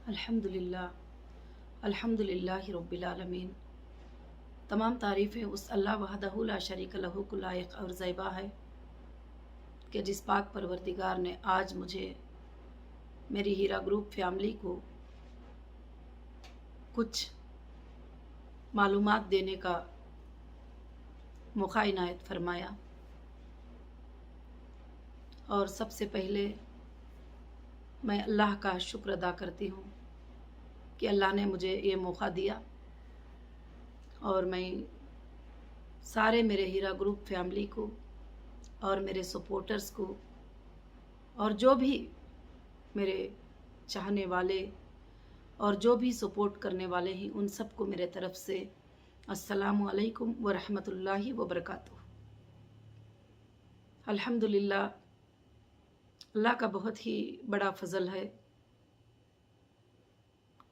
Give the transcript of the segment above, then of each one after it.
अल्हम्दुलिल्लाह अल्हम्दुलिल्लाहि रब्बिल आलमीन। तमाम तारीफ़ें उस अल्लाह वहदहु ला शरीक लहू को लायक और ज़ैबा है कि जिस पाक परवरदिगार ने आज मुझे मेरी हीरा ग्रुप फैमिली को कुछ मालूमात देने का मौका इनायत फरमाया। और सबसे पहले मैं अल्लाह का शुक्र अदा करती हूँ कि अल्लाह ने मुझे ये मौका दिया और मैं सारे मेरे हीरा ग्रुप फैमिली को और मेरे सपोर्टर्स को और जो भी मेरे चाहने वाले और जो भी सपोर्ट करने वाले हैं उन सबको मेरे तरफ से अस्सलामु अलैकुम व रहमतुल्लाहि व बरकातुहू। अल्हम्दुलिल्लाह, अल्लाह का बहुत ही बड़ा फ़ज़ल है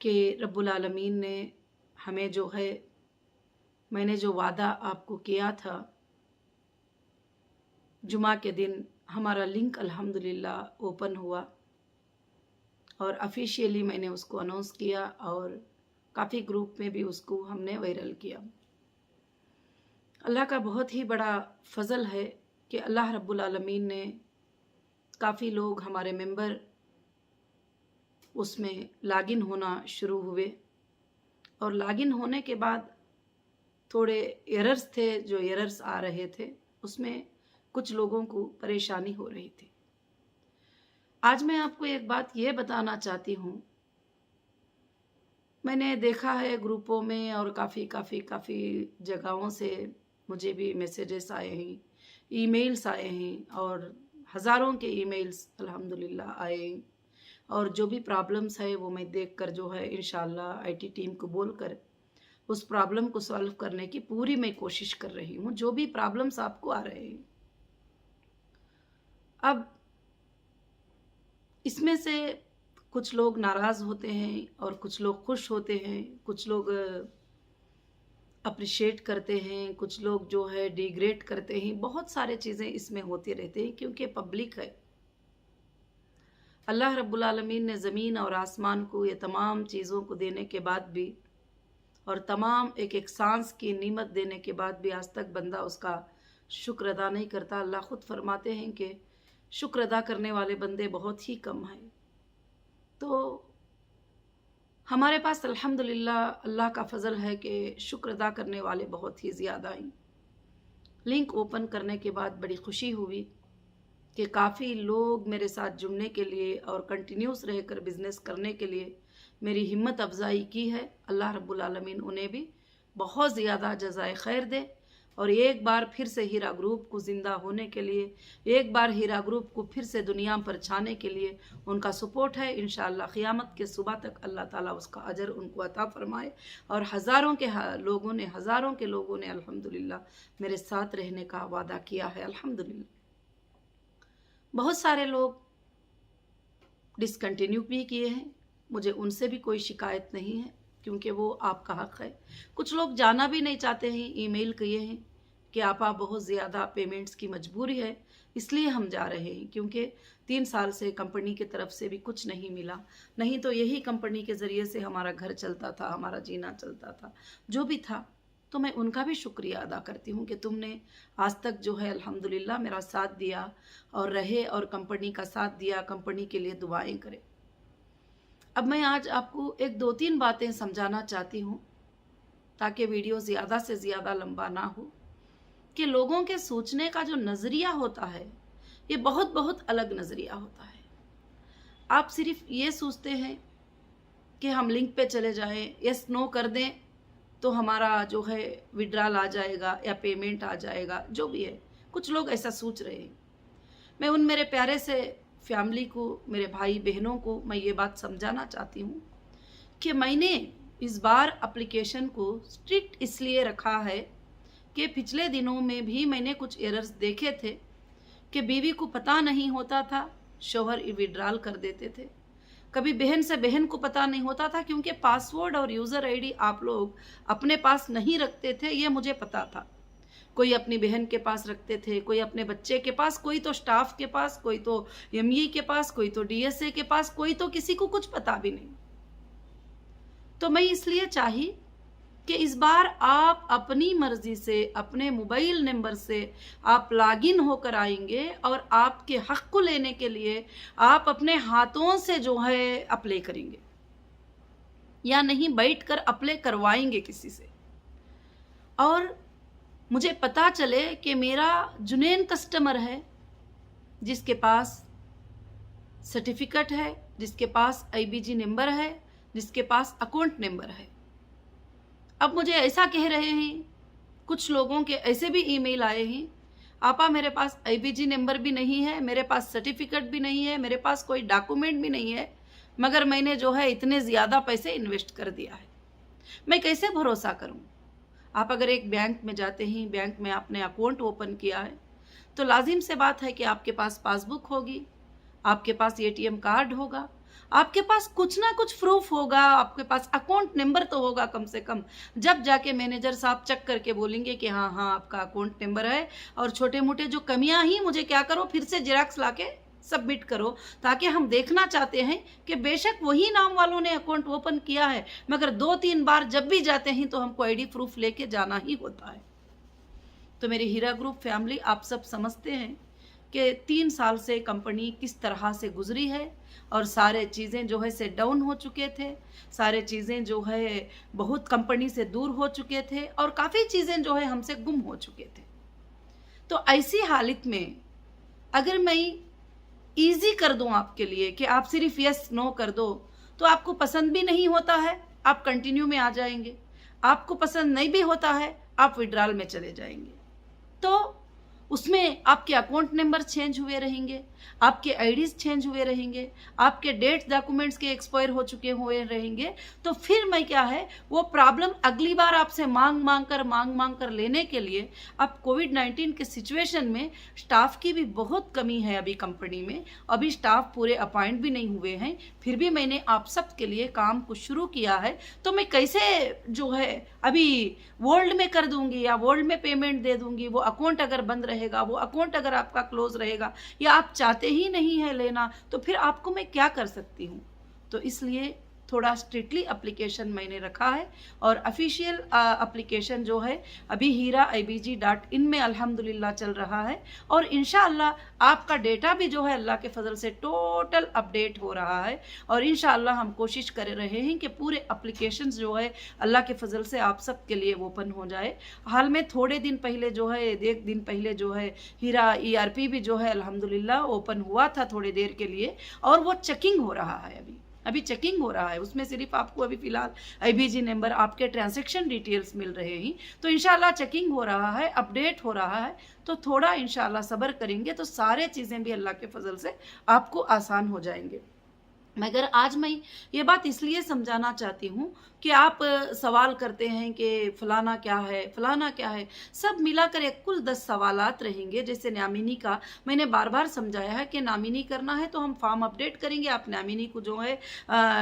कि रब्बुल आलमीन ने हमें जो है, मैंने जो वादा आपको किया था, जुमा के दिन हमारा लिंक अल्हम्दुलिल्लाह ओपन हुआ और ऑफिशियली मैंने उसको अनाउंस किया और काफ़ी ग्रुप में भी उसको हमने वायरल किया। अल्लाह का बहुत ही बड़ा फ़ज़ल है कि अल्लाह रब्बुल आलमीन ने काफ़ी लोग हमारे मेंबर उसमें लॉगिन होना शुरू हुए और लॉगिन होने के बाद थोड़े एरर्स थे, जो एरर्स आ रहे थे उसमें कुछ लोगों को परेशानी हो रही थी। आज मैं आपको एक बात ये बताना चाहती हूँ, मैंने देखा है ग्रुपों में और काफ़ी जगहों से मुझे भी मैसेजेस आए हैं, ईमेल्स आए हैं और हज़ारों के ईमेल्स अल्हम्दुलिल्लाह आए हैं और जो भी प्रॉब्लम्स है वो मैं देखकर जो है इंशाल्लाह आईटी टीम को बोलकर उस प्रॉब्लम को सॉल्व करने की पूरी मैं कोशिश कर रही हूँ, जो भी प्रॉब्लम्स आपको आ रहे हैं। अब इसमें से कुछ लोग नाराज़ होते हैं और कुछ लोग खुश होते हैं, कुछ लोग अप्रिशिएट करते हैं, कुछ लोग जो है डिग्रेड करते हैं। बहुत सारे चीज़ें इसमें होती रहती हैं क्योंकि पब्लिक है। अल्लाह रब्बुल आलमीन ने ज़मीन और आसमान को ये तमाम चीज़ों को देने के बाद भी और तमाम एक सांस की नीमत देने के बाद भी आज तक बंदा उसका शुक्र अदा नहीं करता। अल्लाह खुद फरमाते हैं कि शुक्र अदा करने वाले बंदे बहुत ही कम हैं। तो हमारे पास अल्हम्दुलिल्लाह अल्लाह का फ़ज़ल है कि शुक्र अदा करने वाले बहुत ही ज़्यादा हैं। लिंक ओपन करने के बाद बड़ी खुशी हुई कि काफ़ी लोग मेरे साथ जुड़ने के लिए और कंटिन्यूस रहकर बिज़नेस करने के लिए मेरी हिम्मत अफजाई की है। अल्लाह रब्बुल आलमीन उन्हें भी बहुत ज़्यादा जज़ाए खैर दे और एक बार फिर से हीरा ग्रुप को ज़िंदा होने के लिए, एक बार हीरा ग्रुप को फिर से दुनिया पर छाने के लिए उनका सपोर्ट है। इंशाअल्लाह क़ियामत के सुबह तक अल्लाह ताला उसका अजर उनको अता फ़रमाए। और हज़ारों के लोगों ने अल्हम्दुलिल्लाह मेरे साथ रहने का वादा किया है। अल्हम्दुलिल्लाह, बहुत सारे लोग डिसकंटिन्यू भी किए हैं, मुझे उनसे भी कोई शिकायत नहीं है क्योंकि वो आपका हक़ है। कुछ लोग जाना भी नहीं चाहते हैं, ईमेल किए हैं कि आप बहुत ज़्यादा पेमेंट्स की मजबूरी है इसलिए हम जा रहे हैं, क्योंकि 3 साल से कंपनी की तरफ से भी कुछ नहीं मिला, नहीं तो यही कंपनी के ज़रिए से हमारा घर चलता था, हमारा जीना चलता था, जो भी था। तो मैं उनका भी शुक्रिया अदा करती हूँ कि तुमने आज तक जो है अल्हम्दुलिल्लाह मेरा साथ दिया और रहे और कंपनी का साथ दिया, कंपनी के लिए दुआएं करें। अब मैं आज आपको 1-2-3 बातें समझाना चाहती हूँ ताकि वीडियो ज़्यादा से ज़्यादा लंबा ना हो, कि लोगों के सोचने का जो नज़रिया होता है ये बहुत अलग नज़रिया होता है। आप सिर्फ ये सोचते हैं कि हम लिंक पे चले जाएं, यस नो कर दें तो हमारा जो है विड्रॉल आ जाएगा या पेमेंट आ जाएगा, जो भी है। कुछ लोग ऐसा सोच रहे हैं। मैं उन मेरे प्यारे से फैमिली को, मेरे भाई बहनों को मैं ये बात समझाना चाहती हूँ कि मैंने इस बार एप्लीकेशन को स्ट्रिक्ट इसलिए रखा है कि पिछले दिनों में भी मैंने कुछ एरर्स देखे थे कि बीवी को पता नहीं होता था, शौहर विड्रॉल कर देते थे। कभी बहन से बहन को पता नहीं होता था क्योंकि पासवर्ड और यूज़र आईडी आप लोग अपने पास नहीं रखते थे, ये मुझे पता था। कोई अपनी बहन के पास रखते थे, कोई अपने बच्चे के पास, कोई तो स्टाफ के पास, कोई तो एमई के पास, कोई तो डीएसए के पास, कोई तो किसी को कुछ पता भी नहीं। तो मैं इसलिए चाही कि इस बार आप अपनी मर्जी से अपने मोबाइल नंबर से आप लॉगिन होकर आएंगे और आपके हक को लेने के लिए आप अपने हाथों से जो है अप्लाई करेंगे, या नहीं बैठकर अप्लाई करवाएंगे किसी से। और मुझे पता चले कि मेरा जुनैन कस्टमर है जिसके पास सर्टिफिकेट है, जिसके पास आईबीजी नंबर है, जिसके पास अकाउंट नंबर है। अब मुझे ऐसा कह रहे हैं, कुछ लोगों के ऐसे भी ईमेल आए हैं, आपा मेरे पास आईबीजी नंबर भी नहीं है, मेरे पास सर्टिफिकेट भी नहीं है, मेरे पास कोई डॉक्यूमेंट भी नहीं है, मगर मैंने जो है इतने ज़्यादा पैसे इन्वेस्ट कर दिया है, मैं कैसे भरोसा करूं। आप अगर एक बैंक में जाते हैं, बैंक में आपने अकाउंट ओपन किया है, तो लाजिम से बात है कि आपके पास पासबुक होगी, आपके पास एटीएम कार्ड होगा, आपके पास कुछ ना कुछ प्रूफ होगा, आपके पास अकाउंट नंबर तो होगा कम से कम। जब जाके मैनेजर साहब चेक करके बोलेंगे कि हाँ हाँ आपका अकाउंट नंबर है, और छोटे मोटे जो कमियां ही मुझे क्या करो, फिर से जेरॉक्स लाके सबमिट करो, ताकि हम देखना चाहते हैं कि बेशक वही नाम वालों ने अकाउंट ओपन किया है, मगर 2-3 बार जब भी जाते हैं तो हमको आईडी प्रूफ लेके जाना ही होता है। तो मेरी हीरा ग्रुप फैमिली, आप सब समझते हैं कि 3 साल से कंपनी किस तरह से गुजरी है, और सारे चीज़ें जो है से डाउन हो चुके थे, सारे चीज़ें जो है बहुत कंपनी से दूर हो चुके थे, और काफ़ी चीज़ें जो है हमसे गुम हो चुके थे। तो ऐसी हालत में अगर मैं ईजी कर दूं आपके लिए कि आप सिर्फ यस नो कर दो, तो आपको पसंद भी नहीं होता है, आप कंटिन्यू में आ जाएंगे, आपको पसंद नहीं भी होता है, आप विड्रॉल में चले जाएंगे। तो उसमें आपके अकाउंट नंबर चेंज हुए रहेंगे, आपके आईडीज चेंज हुए रहेंगे, आपके डेट डॉक्यूमेंट्स के एक्सपायर हो चुके हुए रहेंगे। तो फिर मैं क्या है, वो प्रॉब्लम अगली बार आपसे मांग मांग कर लेने के लिए, अब कोविड-19 के सिचुएशन में स्टाफ की भी बहुत कमी है अभी कंपनी में, अभी स्टाफ पूरे अपॉइंट भी नहीं हुए हैं, फिर भी मैंने आप सब के लिए काम को शुरू किया है। तो मैं कैसे जो है अभी वर्ल्ड में कर दूंगी या वर्ल्ड में पेमेंट दे दूंगी, वो अकाउंट अगर बंद रहेगा, वो अकाउंट अगर आपका क्लोज रहेगा, या आप चाहते ही नहीं है लेना, तो फिर आपको मैं क्या कर सकती हूँ। तो इसलिए थोड़ा स्ट्रिक्टली एप्लीकेशन मैंने रखा है, और ऑफिशियल एप्लीकेशन जो है अभी hiraibg.in में अल्हम्दुलिल्लाह चल रहा है, और इंशाअल्लाह आपका डेटा भी जो है अल्लाह के फजल से टोटल अपडेट हो रहा है, और इंशाअल्लाह हम कोशिश कर रहे हैं कि पूरे एप्लीकेशन जो है अल्लाह के फजल से आप सब के लिए ओपन हो जाए। हाल में थोड़े दिन पहले जो है, 1 दिन पहले जो है हीरा ERP भी जो है अल्हम्दुलिल्लाह ओपन हुआ था थोड़ी देर के लिए, और वो चेकिंग हो रहा है, अभी चेकिंग हो रहा है। उसमें सिर्फ आपको अभी फिलहाल आईबीजी नंबर, आपके ट्रांजैक्शन डिटेल्स मिल रहे हैं। तो इंशाल्लाह चेकिंग हो रहा है, अपडेट हो रहा है, तो थोड़ा इंशाल्लाह सब्र करेंगे तो सारे चीज़ें भी अल्लाह के फजल से आपको आसान हो जाएंगे। मगर आज मैं ये बात इसलिए समझाना चाहती हूँ कि आप सवाल करते हैं कि फलाना क्या है, फलाना क्या है, सब मिलाकर एक कुल 10 सवालात रहेंगे। जैसे नामिनी का मैंने बार बार समझाया है कि नामिनी करना है तो हम फॉर्म अपडेट करेंगे, आप नामिनी को जो है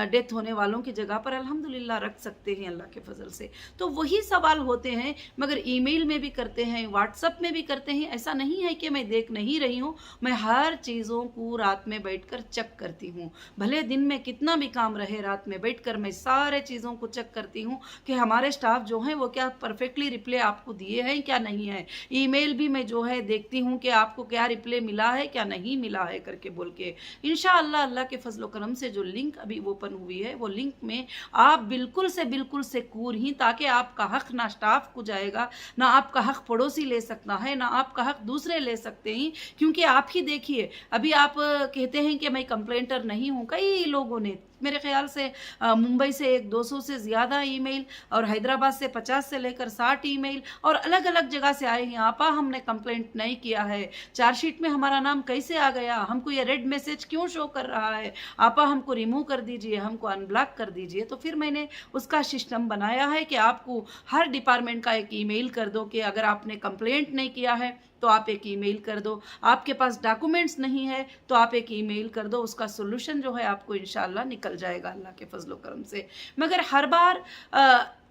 डेथ होने वालों की जगह पर अल्हम्दुलिल्लाह रख सकते हैं अल्लाह के फजल से। तो वही सवाल होते हैं, मगर ईमेल में भी करते हैं, व्हाट्सअप में भी करते हैं। ऐसा नहीं है कि मैं देख नहीं रही हूँ, मैं हर चीज़ों को रात में बैठकर चेक करती हूँ। भले दिन में कितना भी काम रहे, रात में बैठकर मैं सारे चीज़ों को चेक करती हूँ कि हमारे स्टाफ जो हैं वो क्या परफेक्टली रिप्लाई आपको दिए हैं क्या नहीं है। ईमेल भी मैं जो है देखती हूँ कि आपको क्या रिप्लाई मिला है क्या नहीं मिला है करके बोल के। इंशाअल्लाह अल्लाह के फजल करम से जो लिंक अभी ओपन हुई है, वो लिंक में आप बिल्कुल सिक्योर ही, ताकि आपका हक ना स्टाफ को जाएगा, ना आपका हक पड़ोसी ले सकता है, ना आपका हक दूसरे ले सकते हैं। क्योंकि आप ही देखिए, अभी आप कहते हैं कि मैं कंप्लेंटर नहीं हूँ, कई लोगों ने मेरे ख्याल से मुंबई से 200 से ज़्यादा ईमेल, और हैदराबाद से 50 से लेकर 60 ईमेल, और अलग अलग जगह से आए हैं। आपा हमने कंप्लेंट नहीं किया है, चार्जशीट में हमारा नाम कैसे आ गया, हमको ये रेड मैसेज क्यों शो कर रहा है, आपा हमको रिमूव कर दीजिए, हमको अनब्लॉक कर दीजिए। तो फिर मैंने उसका सिस्टम बनाया है कि आपको हर डिपार्टमेंट का एक ईमेल कर दो कि अगर आपने कंप्लेंट नहीं किया है तो आप एक ईमेल कर दो, आपके पास डॉक्यूमेंट्स नहीं है तो आप एक ईमेल कर दो, उसका सोल्यूशन जो है आपको इंशाल्लाह निकल जाएगा अल्लाह के फजलो करम से। मगर हर बार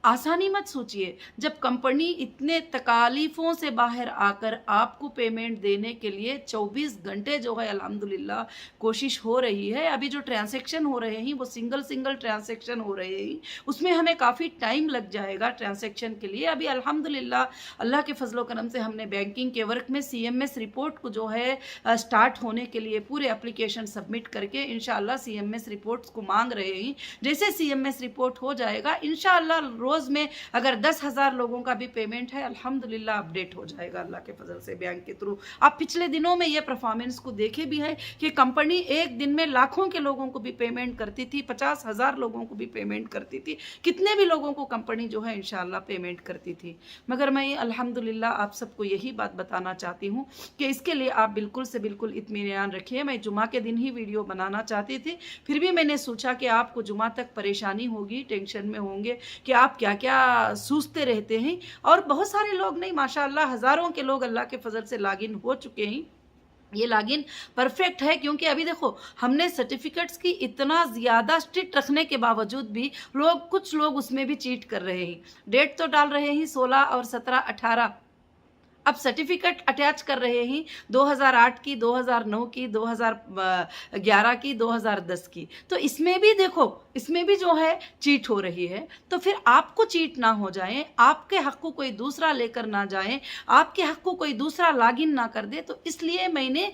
आसानी मत सोचिए। जब कंपनी इतने तकालीफ़ों से बाहर आकर आपको पेमेंट देने के लिए 24 घंटे जो है अल्हम्दुलिल्लाह कोशिश हो रही है। अभी जो ट्रांज़ैक्शन हो रहे हैं वो सिंगल ट्रांज़ैक्शन हो रहे हैं। उसमें हमें काफ़ी टाइम लग जाएगा ट्रांज़ैक्शन के लिए। अभी अल्हम्दुलिल्लाह अल्लाह के फ़ज़ल व करम से हमने बैंकिंग के वर्क में सीएमएस रिपोर्ट को जो है स्टार्ट होने के लिए पूरे एप्लीकेशन सबमिट करके इंशाअल्लाह सीएमएस रिपोर्ट्स को मांग रहे हैं। जैसे सीएमएस रिपोर्ट हो जाएगा इंशाअल्लाह रोज़ में अगर 10,000 लोगों का भी पेमेंट है अल्हम्दुलिल्लाह अपडेट हो जाएगा अल्लाह के फजल से बैंक के थ्रू। आप पिछले दिनों में ये परफॉर्मेंस को देखे भी है कि कंपनी एक दिन में लाखों के लोगों को भी पेमेंट करती थी, 50,000 लोगों को भी पेमेंट करती थी, कितने भी लोगों को कंपनी जो है इंशाअल्लाह पेमेंट करती थी। मगर मैं अल्हम्दुलिल्लाह आप सबको यही बात बताना चाहती हूँ कि इसके लिए आप बिल्कुल से बिल्कुल इत्मीनान रखिए। मैं जुमा के दिन ही वीडियो बनाना चाहती थी, फिर भी मैंने सोचा कि आपको जुमा तक परेशानी होगी, टेंशन में होंगे कि आप क्या क्या सोचते रहते हैं। और बहुत सारे लोग नहीं, माशाअल्लाह हज़ारों के लोग अल्लाह के फजल से लॉगिन हो चुके हैं। ये लॉगिन परफेक्ट है क्योंकि अभी देखो हमने सर्टिफिकेट्स की इतना ज़्यादा स्ट्रिक्ट रखने के बावजूद भी कुछ लोग उसमें भी चीट कर रहे हैं। डेट तो डाल रहे हैं 16 और 17, 18, अब सर्टिफिकेट अटैच कर रहे हैं 2008 की, 2009 की, 2011 की, 2010 की। तो इसमें भी देखो, इसमें भी जो है चीट हो रही है। तो फिर आपको चीट ना हो जाए, आपके हक को कोई दूसरा लेकर ना जाए, आपके हक को कोई दूसरा लॉगिन ना कर दे। तो इसलिए मैंने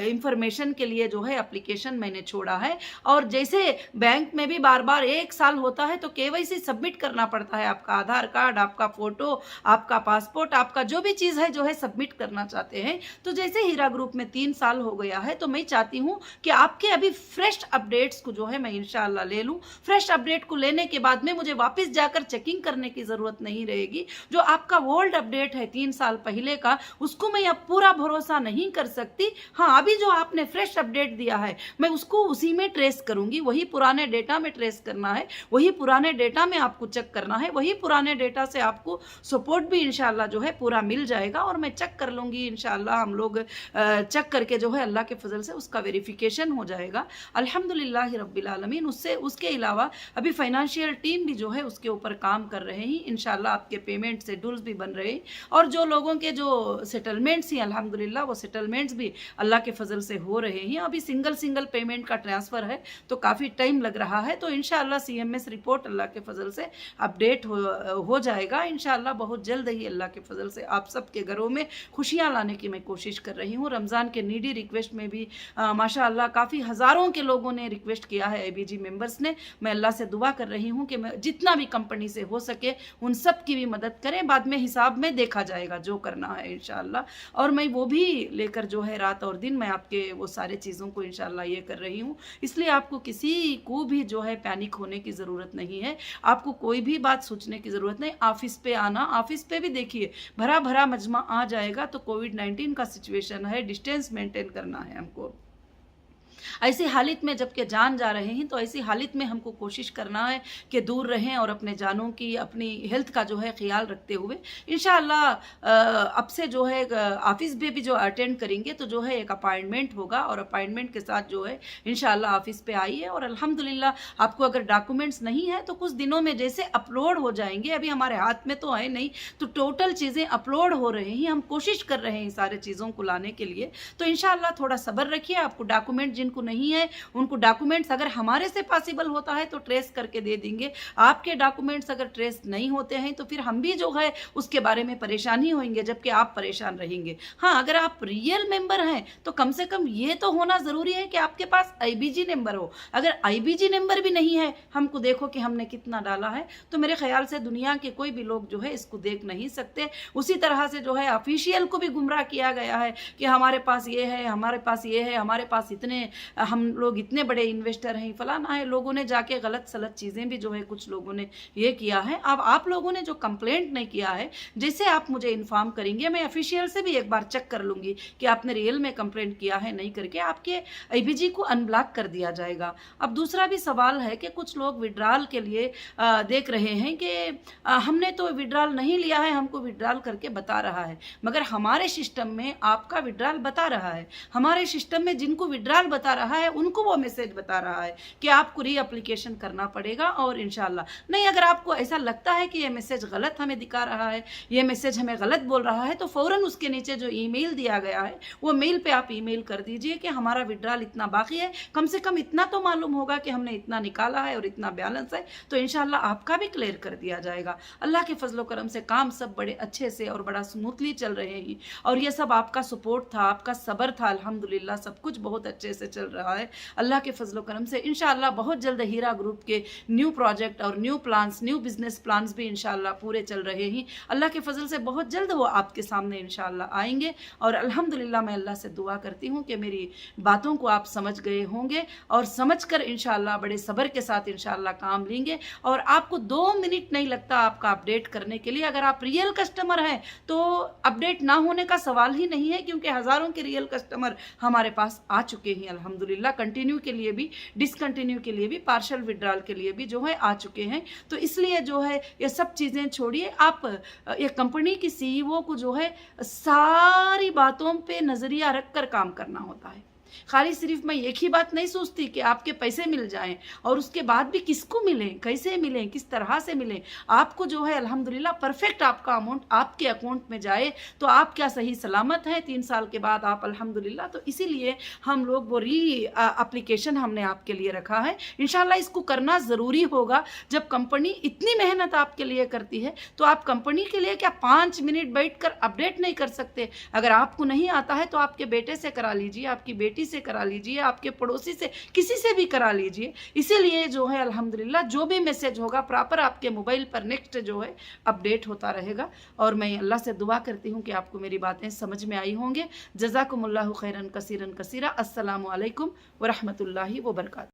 इंफॉर्मेशन के लिए जो है एप्लीकेशन मैंने छोड़ा है। और जैसे बैंक में भी बार बार 1 साल होता है तो केवाईसी सबमिट करना पड़ता है। आपका आधार कार्ड, आपका फोटो, आपका पासपोर्ट, आपका जो भी चीज़ है जो है सबमिट करना चाहते हैं। तो जैसे हीरा ग्रुप में 3 साल हो गया है तो मैं चाहती हूँ कि आपके अभी फ्रेश अपडेट्स को जो है मैं इंशाल्लाह ले लूँ। फ्रेश अपडेट को लेने के बाद में मुझे वापस जाकर चेकिंग करने की ज़रूरत नहीं रहेगी। जो आपका ओल्ड अपडेट है 3 साल पहले का, उसको मैं अब पूरा भरोसा नहीं कर सकती। हाँ, अभी जो आपने फ्रेश अपडेट दिया है मैं उसको उसी में ट्रेस करूँगी, वही पुराने डेटा में ट्रेस करना है, वही पुराने डेटा में आपको चेक करना है, वही पुराने डेटा से आपको सपोर्ट भी इंशाल्लाह जो है पूरा मिल जाएगा। और मैं चेक कर लूँगी इंशाल्लाह, हम लोग चेक करके जो है अल्लाह के फजल से उसका वेरिफिकेशन हो जाएगा अल्हम्दुलिल्लाह रब्बिल आलमीन। उसके अलावा अभी फाइनेंशियल टीम भी जो है उसके ऊपर काम कर रहे हैं। इंशाल्लाह आपके पेमेंट शेड्यूल्स भी बन रहे हैं और जो लोगों के जो सेटलमेंट्स हैं अल्हम्दुलिल्लाह वो सेटलमेंट्स भी अल्लाह के फजल से हो रहे हैं। अभी सिंगल पेमेंट का ट्रांसफ़र है तो काफ़ी टाइम लग रहा है। तो इंशाल्लाह सीएमएस रिपोर्ट अल्लाह के फजल से अपडेट हो जाएगा इंशाल्लाह बहुत जल्द ही। अल्लाह के फजल से आप सबके घरों में खुशियाँ लाने की मैं कोशिश कर रही हूँ। रमज़ान के नीडी रिक्वेस्ट में भी माशाअल्लाह काफ़ी हज़ारों के लोगों ने रिक्वेस्ट किया है, ABG मेंबर्स ने। मैं अल्लाह से दुआ कर रही हूँ कि मैं जितना भी कंपनी से हो सके उन सब की भी मदद करें। बाद में हिसाब में देखा जाएगा जो करना है इंशाअल्लाह। और मैं वो भी लेकर जो है रात और दिन मैं आपके वो सारे चीज़ों को इंशाअल्लाह ये कर रही हूँ। इसलिए आपको किसी को भी जो है पैनिक होने की ज़रूरत नहीं है, आपको कोई भी बात सोचने की ज़रूरत नहीं। ऑफिस पे आना, ऑफिस पे भी देखिए भरा मजमा आ जाएगा तो कोविड-19 का सिचुएशन है, डिस्टेंस मेंटेन करना है हमको। ऐसी हालत में जबकि जान जा रहे हैं तो ऐसी हालत में हमको कोशिश करना है कि दूर रहें और अपने जानों की, अपनी हेल्थ का जो है ख्याल रखते हुए इंशाअल्लाह अब से जो है ऑफिस में भी जो अटेंड करेंगे तो जो है एक अपॉइंटमेंट होगा और अपॉइंटमेंट के साथ जो है इंशाअल्लाह ऑफिस पे आइए। और अल्हम्दुलिल्लाह आपको अगर डॉक्यूमेंट्स नहीं है तो कुछ दिनों में जैसे अपलोड हो जाएंगे, अभी हमारे हाथ में तो है नहीं, तो टोटल चीज़ें अपलोड हो रही हैं, हम कोशिश कर रहे हैं सारे चीज़ों को लाने के लिए। तो इंशाअल्लाह थोड़ा सब्र रखिए। आपको डॉक्यूमेंट जिनको नहीं है उनको डॉक्यूमेंट्स अगर हमारे से पॉसिबल होता है तो ट्रेस करके दे देंगे। आपके डॉक्यूमेंट्स अगर ट्रेस नहीं होते हैं तो फिर हम भी जो है उसके बारे में परेशान ही होंगे, जबकि आप परेशान रहेंगे। हाँ, अगर आप रियल मेंबर हैं तो कम से कम ये तो होना ज़रूरी है कि आपके पास IBG नंबर हो। अगर IBG नंबर भी नहीं है, हमको देखो कि हमने कितना डाला है, तो मेरे ख्याल से दुनिया के कोई भी लोग जो है इसको देख नहीं सकते। उसी तरह से जो है ऑफिशियल को भी गुमराह किया गया है कि हमारे पास ये है, हमारे पास ये है, हमारे पास इतने, हम लोग इतने बड़े इन्वेस्टर हैं, फलाना है। लोगों ने जाके गलत सलत चीज़ें भी जो है कुछ लोगों ने ये किया है। अब आप लोगों ने जो कंप्लेंट नहीं किया है, जैसे आप मुझे इन्फॉर्म करेंगे मैं ऑफिशियल से भी एक बार चेक कर लूँगी कि आपने रियल में कंप्लेंट किया है, नहीं करके आपके IBG को अनब्लॉक कर दिया जाएगा। अब दूसरा भी सवाल है कि कुछ लोग विड्रॉल के लिए देख रहे हैं कि हमने तो विड्रॉल नहीं लिया है, हमको विड्रॉल करके बता रहा है, मगर हमारे सिस्टम में आपका विड्रॉल बता रहा है। हमारे सिस्टम में जिनको विड्रॉल बता रहा है उनको वो मैसेज बता रहा है कि आपको री एप्लीकेशन करना पड़ेगा और इंशाल्लाह। नहीं, अगर आपको ऐसा लगता है कि ये मैसेज गलत हमें दिखा रहा है, ये मैसेज हमें गलत बोल रहा है, तो फ़ौरन उसके नीचे जो ईमेल दिया गया है वो मेल पे आप ईमेल कर दीजिए कि हमारा विड्रॉल इतना बाकी है, कम से कम इतना तो मालूम होगा कि हमने इतना निकाला है और इतना बैलेंस है, तो इंशाल्लाह आपका भी क्लियर कर दिया जाएगा। अल्लाह के फजलो करम से काम सब बड़े अच्छे से और बड़ा स्मूथली चल रहे हैं और ये सब आपका सपोर्ट था, आपका सब्र था, अल्हम्दुलिल्लाह सब कुछ बहुत अच्छे से चल रहा है अल्लाह के फजलो करम से। इंशाल्लाह बहुत जल्द हीरा ग्रुप के न्यू प्रोजेक्ट और new plans, new business plans भी इंशाल्लाह पूरे चल रहे हैं। अल्लाह के फजल से बहुत जल्द वो आपके सामने इंशाल्लाह आएंगे और अल्हम्दुलिल्लाह मैं अल्लाह से दुआ करती हूँ कि मेरी बातों को आप समझ गए होंगे और समझ कर इंशाल्लाह बड़े सब्र के साथ इंशाल्लाह काम लेंगे और आपको 2 मिनट नहीं लगता आपका अपडेट करने के लिए। अगर आप रियल कस्टमर हैं तो अपडेट ना होने का सवाल ही नहीं है, क्योंकि हज़ारों के रियल कस्टमर हमारे पास आ चुके हैं अल्हम्दुलिल्लाह। कंटिन्यू के लिए भी, डिसकंटिन्यू के लिए भी, पार्शल विड्रॉल के लिए भी जो है आ चुके हैं। तो इसलिए जो है ये सब चीज़ें छोड़िए, आप एक कंपनी की सीईओ को जो है सारी बातों पे नज़रिया रख कर काम करना होता है। खाली सिर्फ मैं एक ही बात नहीं सोचती कि आपके पैसे मिल जाएं और उसके बाद भी किसको मिलें, कैसे मिलें, किस तरह से मिलें। आपको जो है अल्हम्दुलिल्लाह परफेक्ट आपका अमाउंट आपके अकाउंट में जाए तो आप क्या सही सलामत हैं 3 साल के बाद आप अल्हम्दुलिल्लाह। तो इसीलिए हम लोग वो री एप्लीकेशन हमने आपके लिए रखा है। इंशाल्लाह इसको करना ज़रूरी होगा। जब कंपनी इतनी मेहनत आपके लिए करती है तो आप कंपनी के लिए क्या 5 मिनट बैठ कर अपडेट नहीं कर सकते? अगर आपको नहीं आता है तो आपके बेटे से करा लीजिए, आपकी बेटी से करा लीजिए, आपके पड़ोसी से, किसी से भी करा लीजिए। इसीलिए जो है अल्हम्दुलिल्लाह जो भी मैसेज होगा प्रॉपर आपके मोबाइल पर नेक्स्ट जो है अपडेट होता रहेगा। और मैं अल्लाह से दुआ करती हूँ कि आपको मेरी बातें समझ में आई होंगे। जज़ाकुमुल्लाहु खैरन कसीरन कसीरा। अस्सलामु अलैकुम व रहमतुल्लाहि व बरकातहू।